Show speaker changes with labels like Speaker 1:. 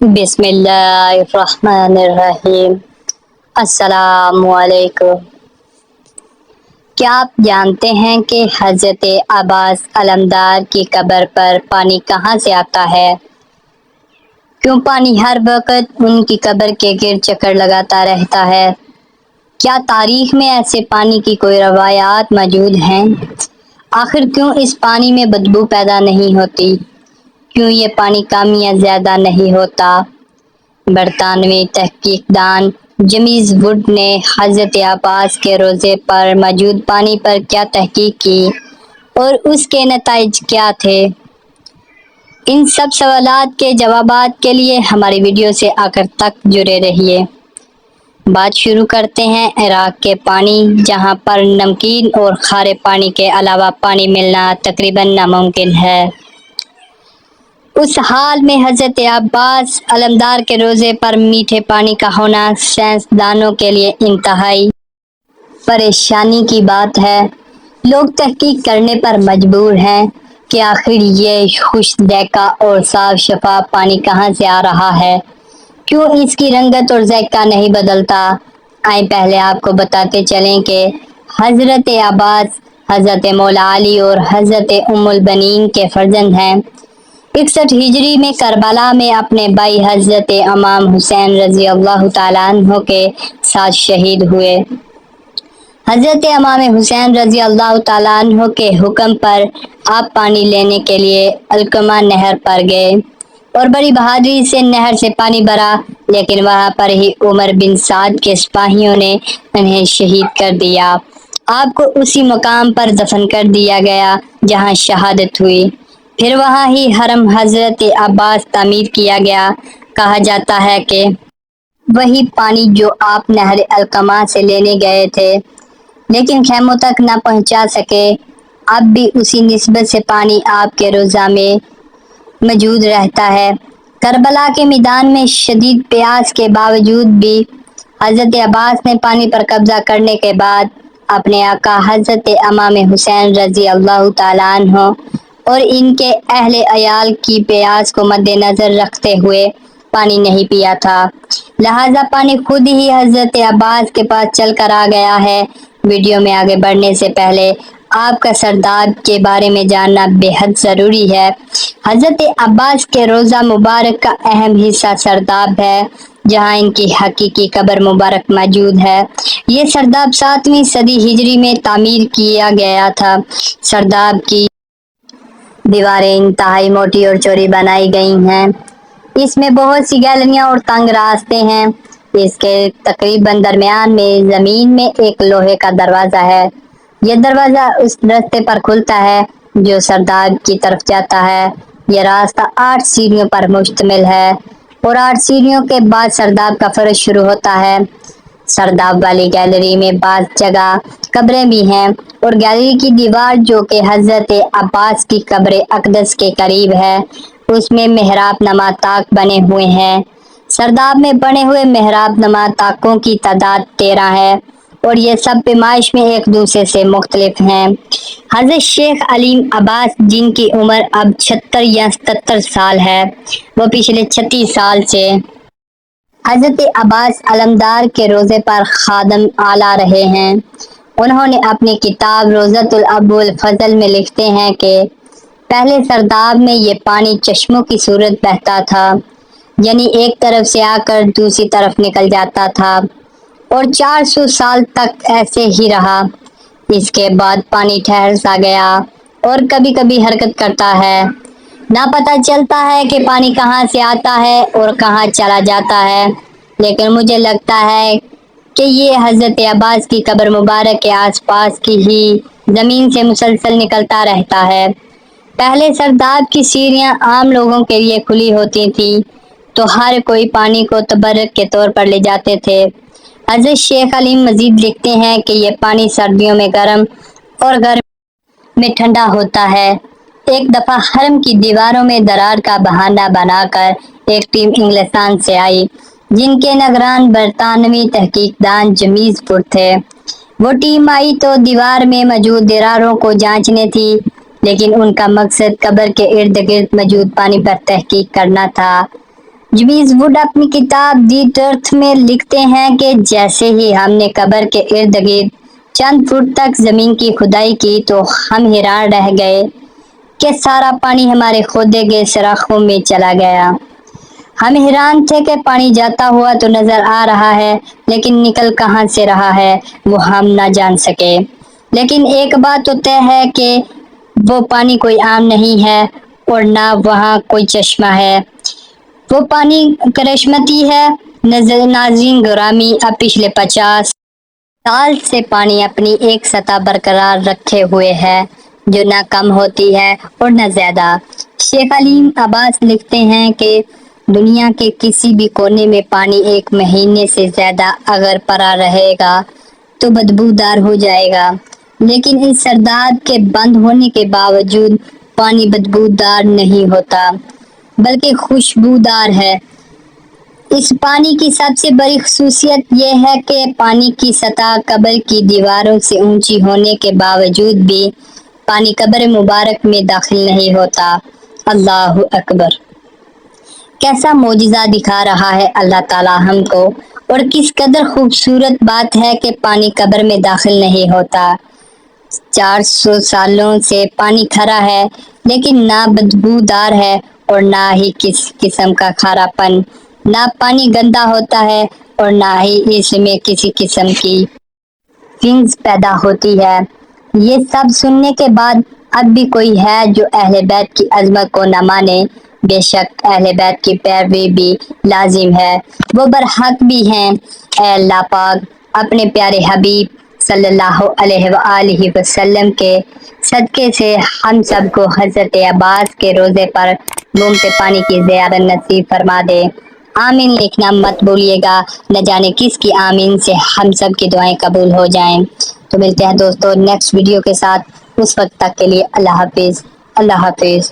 Speaker 1: बिस्मिल्लाहिर्रहमानिर्रहीम। अस्सलामु अलैकुम। क्या आप जानते हैं कि हज़रत अब्बास अलमदार की कब्र पर पानी कहाँ से आता है? क्यों पानी हर वक्त उनकी कब्र के गिर्द चक्कर लगाता रहता है? क्या तारीख में ऐसे पानी की कोई रवायात मौजूद हैं? आखिर क्यों इस पानी में बदबू पैदा नहीं होती? क्यों ये पानी कम या ज्यादा नहीं होता? बरतानवी तहकीकदान जेम्स वुड ने हजरत अब्बास के रोजे पर मौजूद पानी पर क्या तहकीक की और उसके नताइज क्या थे? इन सब सवालात के जवाबात के लिए हमारी वीडियो से आखिर तक जुड़े रहिए। बात शुरू करते हैं इराक के पानी, जहां पर नमकीन और खारे पानी के अलावा पानी मिलना तकरीबन नामुमकिन है। उस हाल में हजरत अब्बास अलमदार के रोजे पर मीठे पानी का होना साइंसदानों के लिए इंतहाई परेशानी की बात है। लोग तहकीक करने पर मजबूर हैं कि आखिर ये खुश ज़ायका और साफ शफाफ पानी कहाँ से आ रहा है, क्यों इसकी रंगत और ज़ायका नहीं बदलता। आए पहले आपको बताते चलें कि हजरत अब्बास हजरत मौला अली और हजरत उम्मुल बनीन के फर्जंद हैं। 61 हिजरी में करबला में अपने भाई हजरत इमाम हुसैन रजी अल्लाह तआला अन्हु के साथ शहीद हुए। हजरत इमाम हुसैन रजी अल्लाह तआला अन्हु के हुक्म पर आप पानी लेने के लिए अलकमा नहर पर गए और बड़ी बहादुरी से नहर से पानी भरा, लेकिन वहां पर ही उमर बिन साद के सिपाहियों ने उन्हें शहीद कर दिया। आपको उसी मकाम पर दफन कर दिया गया जहां शहादत हुई। फिर वहां ही हरम हजरत अब्बास तामीर किया गया। कहा जाता है कि वही पानी जो आप नहर अलकमा से लेने गए थे लेकिन खेमों तक न पहुंचा सके, अब भी उसी निस्बत से पानी आपके रोजा में मौजूद रहता है। करबला के मैदान में शदीद प्यास के बावजूद भी हजरत अब्बास ने पानी पर कब्जा करने के बाद अपने आका हजरत इमाम हुसैन रजी अल्लाह तआला अन्हु और इनके अहले अयाल की प्यास को मद्देनजर रखते हुए पानी नहीं पिया था। लिहाजा पानी खुद ही हजरत अब्बास के पास चल कर आ गया है। वीडियो में आगे बढ़ने से पहले आपका सरदाब के बारे में जानना बेहद ज़रूरी है। हजरत अब्बास के रोज़ा मुबारक का अहम हिस्सा सरदाब है, जहां इनकी हकीकी कब्र मुबारक मौजूद है। ये सरदाब 7वीं सदी हिजरी में तामीर किया गया था। सरदाब की दीवारें इंतहाई मोटी और चौड़ी बनाई गई हैं। इसमें बहुत सी गैलरियां और तंग रास्ते हैं। इसके तकरीबन दरमियान में जमीन में एक लोहे का दरवाजा है। यह दरवाजा उस रास्ते पर खुलता है जो सरदाब की तरफ जाता है। यह रास्ता 8 सीढ़ियों पर मुश्तमिल है और 8 सीढ़ियों के बाद सरदाब का फर्श शुरू होता है। सरदाब वाली गैलरी में बाज़ जगह कब्रें भी हैं और गैलरी की दीवार जो कि हजरत अब्बास की कब्र अकदस के करीब है, उसमें मेहराब नमा ताक बने हुए हैं। सरदाब में बने हुए मेहराब नमा ताकों की तादाद 13 है और ये सब पैमाइश में एक दूसरे से मुख्तलिफ हैं। हजरत शेख अलीम अब्बास, जिनकी उम्र अब 76 या 77 साल है, वो पिछले 36 साल से हजरत अब्बास अलमदार के रोजे पर खादम आला रहे हैं। उन्होंने अपनी किताब रोज़तुल अबुल फजल में लिखते हैं कि पहले सरदाब में ये पानी चश्मों की सूरत बहता था, यानी एक तरफ से आकर दूसरी तरफ निकल जाता था और 400 साल तक ऐसे ही रहा। इसके बाद पानी ठहर सा गया और कभी कभी हरकत करता है। ना पता चलता है कि पानी कहाँ से आता है और कहाँ चला जाता है, लेकिन मुझे लगता है कि ये हजरत अब्बास की कब्र मुबारक के आसपास की ही ज़मीन से मुसलसल निकलता रहता है। पहले सरदाब की सीढ़ियाँ आम लोगों के लिए खुली होती थी, तो हर कोई पानी को तबर्रुक के तौर पर ले जाते थे। हजरत शेख अलीम मजीद लिखते हैं कि यह पानी सर्दियों में गर्म और गर्म में ठंडा होता है। एक दफ़ा हरम की दीवारों में दरार का बहाना बनाकर एक टीम इंग्लिस्तान से आई, जिनके निगरान बरतानवी तहकीकदान जेम्स वुड थे। वो टीम आई तो दीवार में मौजूद दरारों को जांचने थी, लेकिन उनका मकसद कब्र के इर्द गिर्द मौजूद पानी पर तहकीक करना था। جیمز ووڈ اپنی کتاب دی ٹرتھ میں لکھتے ہیں کہ جیسے ہی ہم نے قبر کے ارد گرد چند فٹ تک زمین کی کھدائی کی تو ہم حیران رہ گئے کہ سارا پانی ہمارے کھودے گئے سوراخوں میں چلا گیا۔ ہم حیران تھے کہ پانی جاتا ہوا تو نظر آ رہا ہے لیکن نکل کہاں سے رہا ہے وہ ہم نہ جان سکے۔ لیکن ایک بات تو طے ہے کہ وہ پانی کوئی عام نہیں ہے اور نہ وہاں کوئی چشمہ ہے، وہ پانی کرشمتی ہے۔ ناظرین گرامی، اب پچھلے 50 سال سے پانی اپنی ایک سطح برقرار رکھے ہوئے ہے جو نہ کم ہوتی ہے اور نہ زیادہ۔ شیخ علیم عباس لکھتے ہیں کہ دنیا کے کسی بھی کونے میں پانی ایک مہینے سے زیادہ اگر پڑا رہے گا تو بدبودار ہو جائے گا، لیکن اس سرداب کے بند ہونے کے باوجود پانی بدبودار نہیں ہوتا بلکہ خوشبودار ہے۔ اس پانی کی سب سے بڑی خصوصیت یہ ہے کہ پانی کی سطح قبر کی دیواروں سے اونچی ہونے کے باوجود بھی پانی قبر مبارک میں داخل نہیں ہوتا۔ اللہ اکبر! کیسا معجزہ دکھا رہا ہے اللہ تعالیٰ ہم کو، اور کس قدر خوبصورت بات ہے کہ پانی قبر میں داخل نہیں ہوتا۔ 400 سالوں سے پانی کھرا ہے لیکن نہ بدبودار ہے اور نہ ہی کسی قسم کا کھارا پن، نہ پانی گندا ہوتا ہے اور نہ ہی اس میں کسی قسم کی فنگس پیدا ہوتی ہے۔ یہ سب سننے کے بعد اب بھی کوئی ہے جو اہل بیت کی عظمت کو نہ مانے؟ بے شک اہل بیت کی پیروی بھی لازم ہے، وہ برحق بھی ہیں۔ اے اللہ پاک اپنے پیارے حبیب صلی اللہ علیہ وآلہ وسلم کے صدقے سے ہم سب کو حضرت عباس کے روضے پر گھومتے پانی کی زیارت نصیب فرما دے۔ آمین لکھنا مت بھولیے گا، نہ جانے کس کی آمین سے ہم سب کی دعائیں قبول ہو جائیں۔ تو ملتے ہیں دوستوں نیکسٹ ویڈیو کے ساتھ، اس وقت تک کے لیے اللہ حافظ۔ اللہ حافظ۔